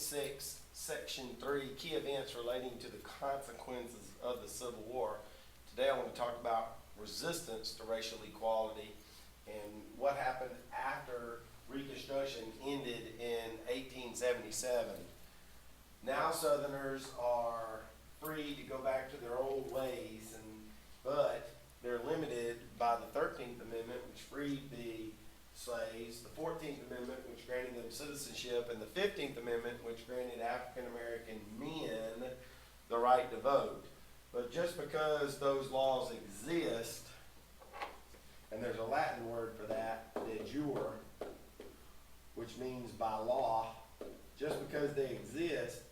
6, Section 3, Key Events Relating to the Consequences of the Civil War. Today I want to talk about resistance to racial equality and what happened after Reconstruction ended in 1877. Now Southerners are free to go back to their old ways, but they're limited by the 13th Amendment, which freed the slaves, the 14th Amendment, which granted them citizenship, and the 15th Amendment, which granted African American men the right to vote. But just because those laws exist, and there's a Latin word for that, de jure, which means by law, just because they exist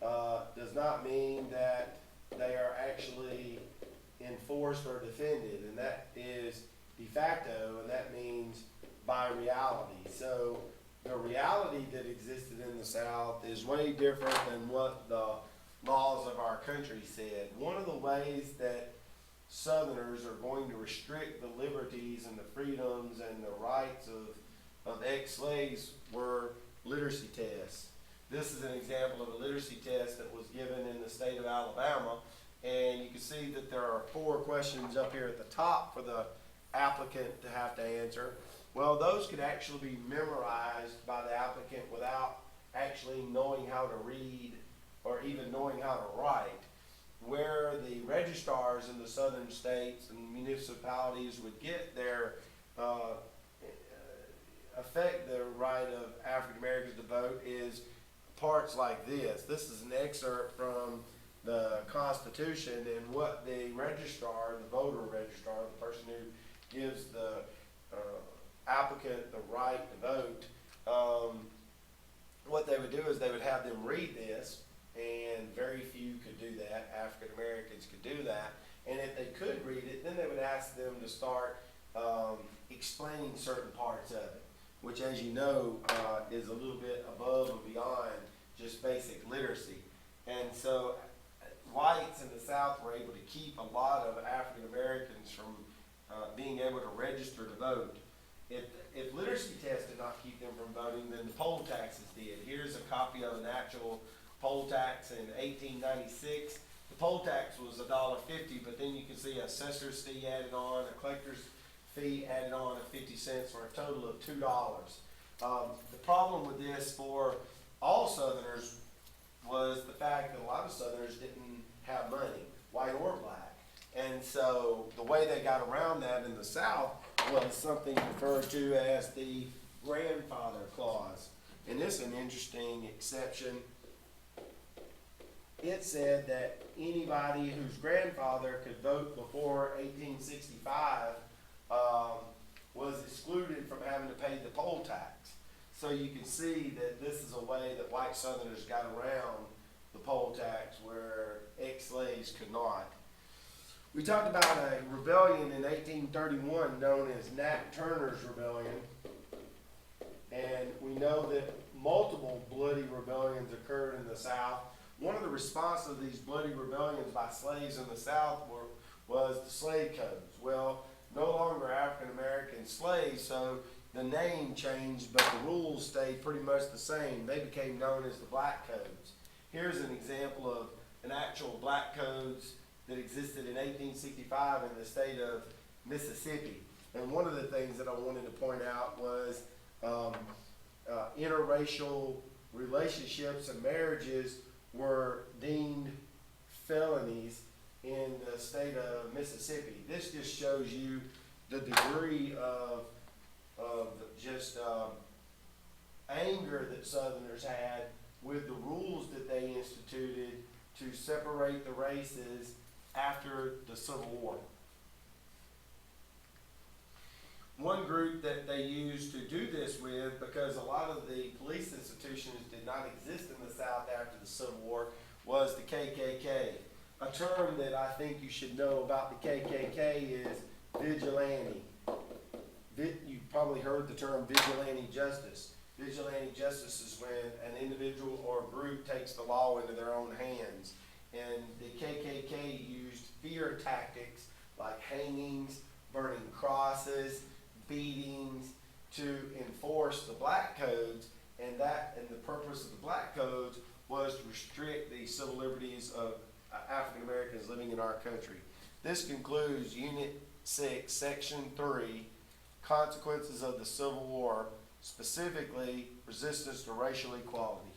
does not mean that they are actually enforced or defended, and that is de facto, and that means by reality. So the reality that existed in the South is way different than what the laws of our country said. One of the ways that Southerners are going to restrict the liberties and the freedoms and the rights of ex-slaves were literacy tests. This is an example of a literacy test that was given in the state of Alabama, and you can see that there are 4 questions up here at the top for the applicant to have to answer. Well, those could actually be memorized by the applicant without actually knowing how to read or even knowing how to write, where the registrars in the southern states and municipalities would get their affect the right of African Americans to vote is parts like this. This is an excerpt from the Constitution, and what the registrar, the voter registrar, the person who gives the applicant the right to vote, what they would do is they would have them read this, and very few could do that. African Americans could do that, and if they could read it, then they would ask them to start explaining certain parts of it, which, as you know, is a little bit above and beyond just basic literacy. And so whites in the South were able to keep a lot of African Americans from being able to register to vote. If literacy tests did not keep them from voting, then the poll taxes did. Here's a copy of an actual poll tax in 1896. The poll tax was $1.50, but then you can see a assessor's fee added on, a collector's fee added on at 50 cents, for a total of $2. The problem with this for all Southerners was the fact that a lot of Southerners didn't have money, white or black. And so the way they got around that in the South was something referred to as the grandfather clause. And this is an interesting exception. It said that anybody whose grandfather could vote before 1865 was excluded from having to pay the poll tax. So you can see that this is a way that white Southerners got around the poll tax where ex-slaves could not. We talked about a rebellion in 1831 known as Nat Turner's Rebellion, and we know that multiple bloody rebellions occurred in the South. One of the responses of these bloody rebellions by slaves in the South was the slave codes. Well, no longer African American slaves, so the name changed, but the rules stayed pretty much the same. They became known as the black codes. Here's an example of an actual black codes that existed in 1865 in the state of Mississippi. And one of the things that I wanted to point out was interracial relationships and marriages were deemed felonies in the state of Mississippi. This just shows you the degree of just anger that Southerners had with the rules that they instituted to separate the races after the Civil War. One group that they used to do this with, because a lot of the police institutions did not exist in the South after the Civil War, was the KKK. A term that I think you should know about the KKK is vigilante. You've probably heard the term vigilante justice. Vigilante justice is when an individual or group takes the law into their own hands. And the KKK used fear tactics like hangings, burning crosses, beatings to enforce the black codes, and the purpose of the Black Codes was to restrict the civil liberties of African Americans living in our country. This concludes Unit 6, Section 3, Consequences of the Civil War, specifically resistance to racial equality.